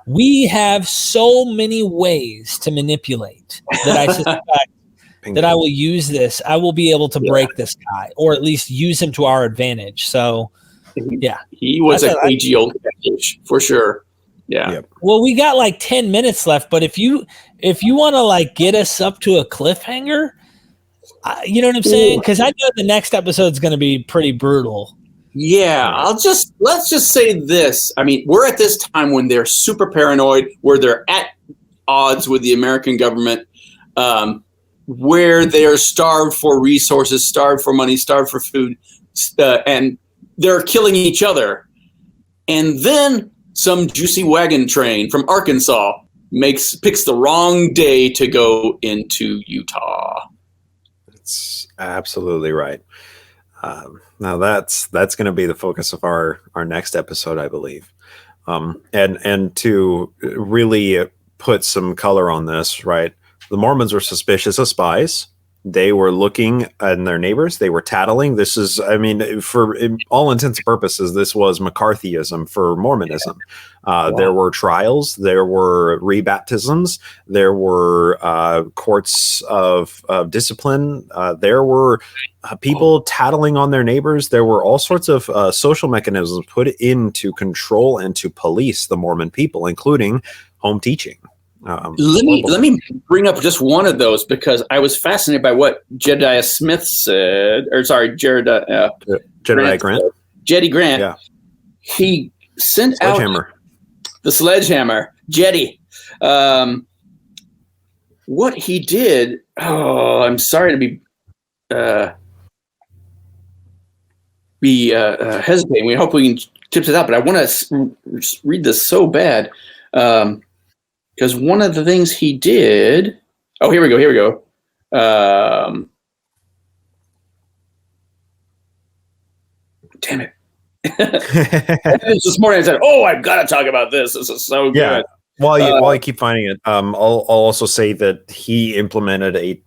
[SPEAKER 1] we have so many ways to manipulate that I suspect that I will use this. I will be able to break this guy, or at least use him to our advantage. So,
[SPEAKER 2] he was a cagey old catfish for sure. Yeah.
[SPEAKER 3] Yep.
[SPEAKER 1] Well, we got like 10 minutes left, but if you want to like get us up to a cliffhanger, you know what I'm saying? Because I know the next episode is going to be pretty brutal.
[SPEAKER 2] Yeah, let's just say this. I mean, we're at this time when they're super paranoid, where they're at odds with the American government. Where they are starved for resources, starved for money, starved for food, and they're killing each other. And then some juicy wagon train from Arkansas picks the wrong day to go into Utah.
[SPEAKER 3] That's absolutely right. Now that's going to be the focus of our next episode, I believe. And to really put some color on this, right? The Mormons were suspicious of spies. They were looking at their neighbors. They were tattling. This is, I mean, for all intents and purposes, this was McCarthyism for Mormonism. There were trials. There were rebaptisms. There were courts of discipline. There were people tattling on their neighbors. There were all sorts of social mechanisms put in to control and to police the Mormon people, including home teaching.
[SPEAKER 2] Let me bring up just one of those, because I was fascinated by what Jedediah Smith said, or sorry, Jedediah
[SPEAKER 3] Grant.
[SPEAKER 2] Jeddy Grant.
[SPEAKER 3] Yeah.
[SPEAKER 2] He sent out the sledgehammer, Jeddy. What he did, I'm sorry to be hesitating. We hope we can tip it out, but I want to read this so bad. Because one of the things he did, here we go. Damn it. This morning I said, I've got to talk about this. This is so good.
[SPEAKER 3] Yeah. While you keep finding it, I'll also say that he implemented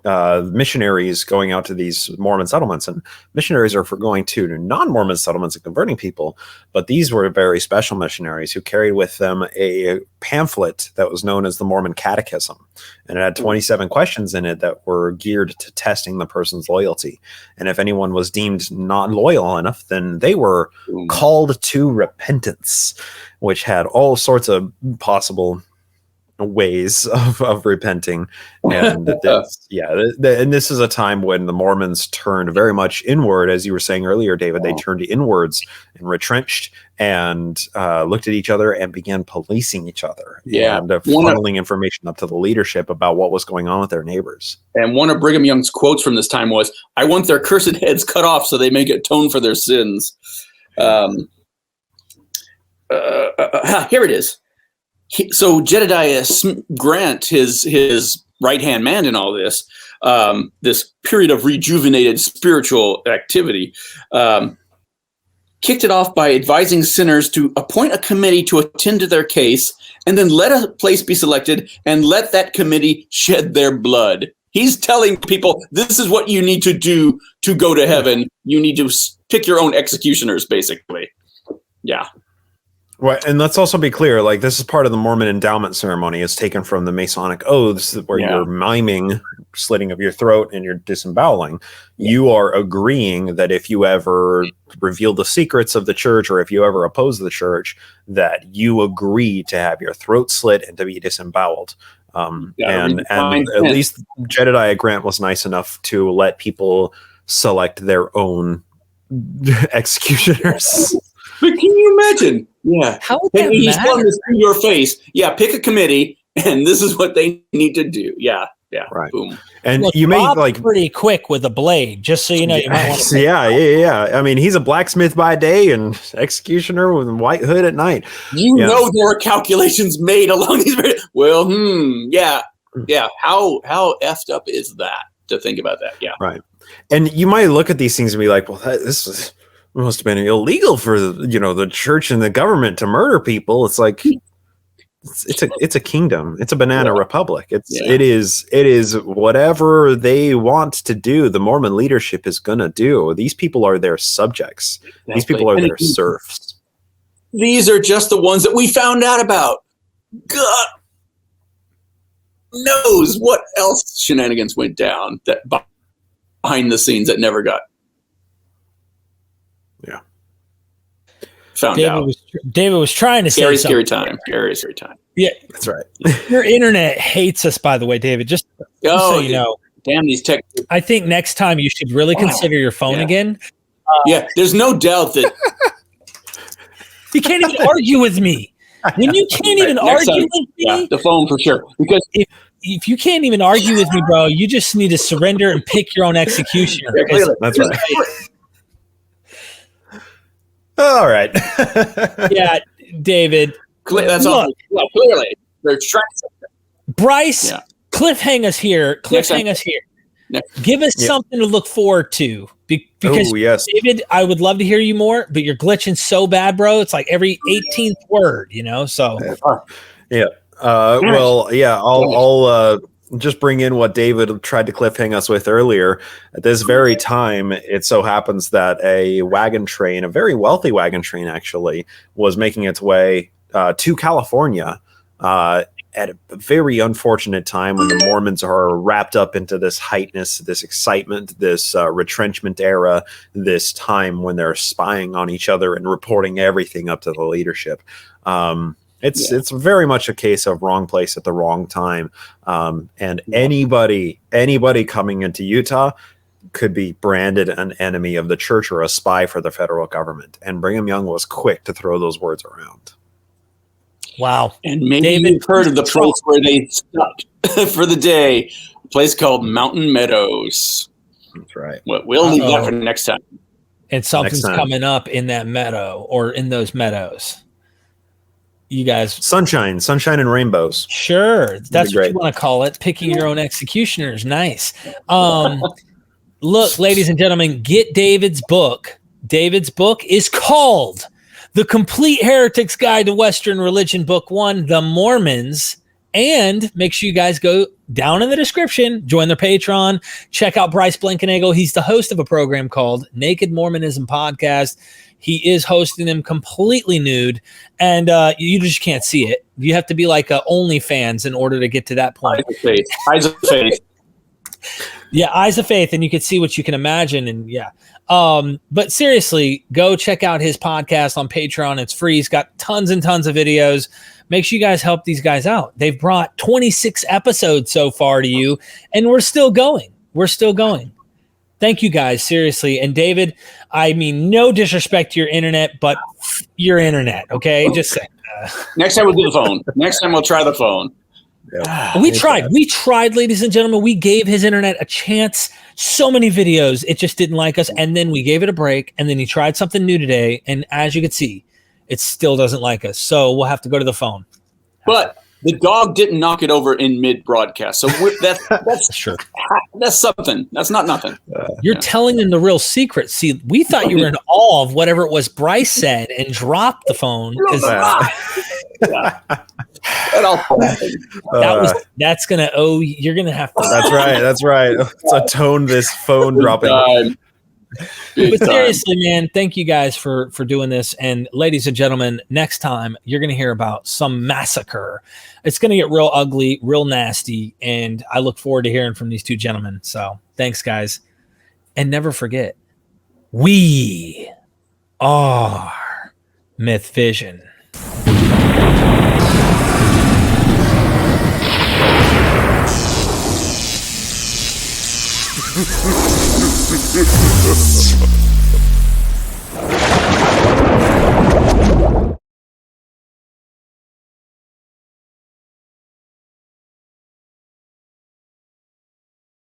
[SPEAKER 3] missionaries going out to these Mormon settlements, and missionaries are for going to non-Mormon settlements and converting people. But these were very special missionaries who carried with them a pamphlet that was known as the Mormon Catechism, and it had 27 questions in it that were geared to testing the person's loyalty. And if anyone was deemed not loyal enough, then they were called to repentance, which had all sorts of possible ways of repenting. And and this is a time when the Mormons turned very much inward, as you were saying earlier, David. They turned inwards and retrenched and looked at each other and began policing each other and funneling information up to the leadership about what was going on with their neighbors.
[SPEAKER 2] And one of Brigham Young's quotes from this time was, "I want their cursed heads cut off so they may atone for their sins." Here it is. So Jedediah Grant, his right-hand man in all this, this period of rejuvenated spiritual activity, kicked it off by advising sinners to appoint a committee to attend to their case, and then let a place be selected and let that committee shed their blood. He's telling people, this is what you need to do to go to heaven. You need to pick your own executioners, basically. Yeah.
[SPEAKER 3] Right, and let's also be clear, like, this is part of the Mormon endowment ceremony. It's taken from the Masonic oaths, where you're miming slitting of your throat and you're disemboweling. You are agreeing that if you ever reveal the secrets of the church, or if you ever oppose the church, that you agree to have your throat slit and to be disemboweled. And at least Jedediah Grant was nice enough to let people select their own executioners.
[SPEAKER 2] But can you imagine? Yeah.
[SPEAKER 1] How would that
[SPEAKER 2] He's telling this to your face. Yeah, pick a committee, and this is what they need to do. Yeah.
[SPEAKER 3] Right.
[SPEAKER 2] Boom.
[SPEAKER 3] And
[SPEAKER 1] look,
[SPEAKER 3] you
[SPEAKER 1] Bob's
[SPEAKER 3] may like
[SPEAKER 1] pretty quick with a blade, just so you know. You might want to
[SPEAKER 3] yeah. I mean, he's a blacksmith by day and executioner with a white hood at night.
[SPEAKER 2] You know there are calculations made along these. Well, yeah. How effed up is that? to think about that. Yeah.
[SPEAKER 3] Right. And you might look at these things and be like, well, this must have been illegal for the church and the government to murder people. It's like it's a kingdom. It's a banana republic. It is whatever they want to do. The Mormon leadership is gonna do. These people are their subjects. Exactly. These people are their serfs.
[SPEAKER 2] These are just the ones that we found out about. God knows what else shenanigans went down that behind the scenes that never got found out.
[SPEAKER 1] David was trying to say something.
[SPEAKER 2] Scary time.
[SPEAKER 1] Yeah,
[SPEAKER 3] that's right.
[SPEAKER 1] Your internet hates us, by the way, David. Just so you know.
[SPEAKER 2] Damn these tech.
[SPEAKER 1] I think next time you should really consider your phone again.
[SPEAKER 2] There's no doubt that
[SPEAKER 1] you can't even argue with me. When you can't even argue with me,
[SPEAKER 2] the phone for sure. Because
[SPEAKER 1] if you can't even argue with me, bro, you just need to surrender and pick your own executioner.
[SPEAKER 3] That's right. All right.
[SPEAKER 1] Yeah, David.
[SPEAKER 2] That's all. Well, clearly, they're trying to.
[SPEAKER 1] Bryce, cliffhang us here. Give us something to look forward to. Because, David, I would love to hear you more, but you're glitching so bad, bro. It's like every 18th word, so.
[SPEAKER 3] I'll just bring in what David tried to cliffhang us with earlier. At this very time, it so happens that a wagon train, a very wealthy wagon train actually, was making its way to California at a very unfortunate time when the Mormons are wrapped up into this heightness, this excitement, this retrenchment era, this time when they're spying on each other and reporting everything up to the leadership. It's very much a case of wrong place at the wrong time. And anybody coming into Utah could be branded an enemy of the church or a spy for the federal government. And Brigham Young was quick to throw those words around.
[SPEAKER 1] Wow.
[SPEAKER 2] And maybe you've heard of the place where they stopped for the day, a place called Mountain Meadows.
[SPEAKER 3] That's right.
[SPEAKER 2] We'll leave that for next time.
[SPEAKER 1] And something's coming up in that meadow or in those meadows. You guys.
[SPEAKER 3] Sunshine and rainbows.
[SPEAKER 1] Sure. That's what you want to call it. Picking your own executioners. Nice. Look, ladies and gentlemen, get David's book. David's book is called The Complete Heretic's Guide to Western Religion, Book 1, The Mormons. And make sure you guys go down in the description, join their Patreon, check out Bryce Blankenagel. He's the host of a program called Naked Mormonism Podcast. He is hosting them completely nude, and you just can't see it. You have to be like OnlyFans in order to get to that point.
[SPEAKER 2] Eyes of faith.
[SPEAKER 1] Yeah, eyes of faith, and you can see what you can imagine, and but seriously, go check out his podcast on Patreon. It's free. He's got tons and tons of videos. Make sure you guys help these guys out. They've brought 26 episodes so far to you, and we're still going. Thank you guys, seriously. And David, I mean, no disrespect to your internet, but your internet, okay? Just saying.
[SPEAKER 2] Next time we'll do the phone. Next time we'll try the phone.
[SPEAKER 3] Yeah.
[SPEAKER 1] We tried, ladies and gentlemen. We gave his internet a chance. So many videos, it just didn't like us. And then we gave it a break. And then he tried something new today. And as you can see, it still doesn't like us. So we'll have to go to the phone.
[SPEAKER 2] But the dog didn't knock it over in mid-broadcast. So that's
[SPEAKER 1] sure.
[SPEAKER 2] That's something. That's not nothing.
[SPEAKER 1] You're telling them the real secret. See, we thought you were in awe of whatever it was Bryce said and dropped the phone. That's gonna you're gonna have to.
[SPEAKER 3] That's right. Let's atone this phone dropping.
[SPEAKER 1] But seriously, man, thank you guys for doing this. And ladies and gentlemen, next time you're going to hear about some massacre. It's going to get real ugly, real nasty. And I look forward to hearing from these two gentlemen. So thanks, guys. And never forget, we are MythVision.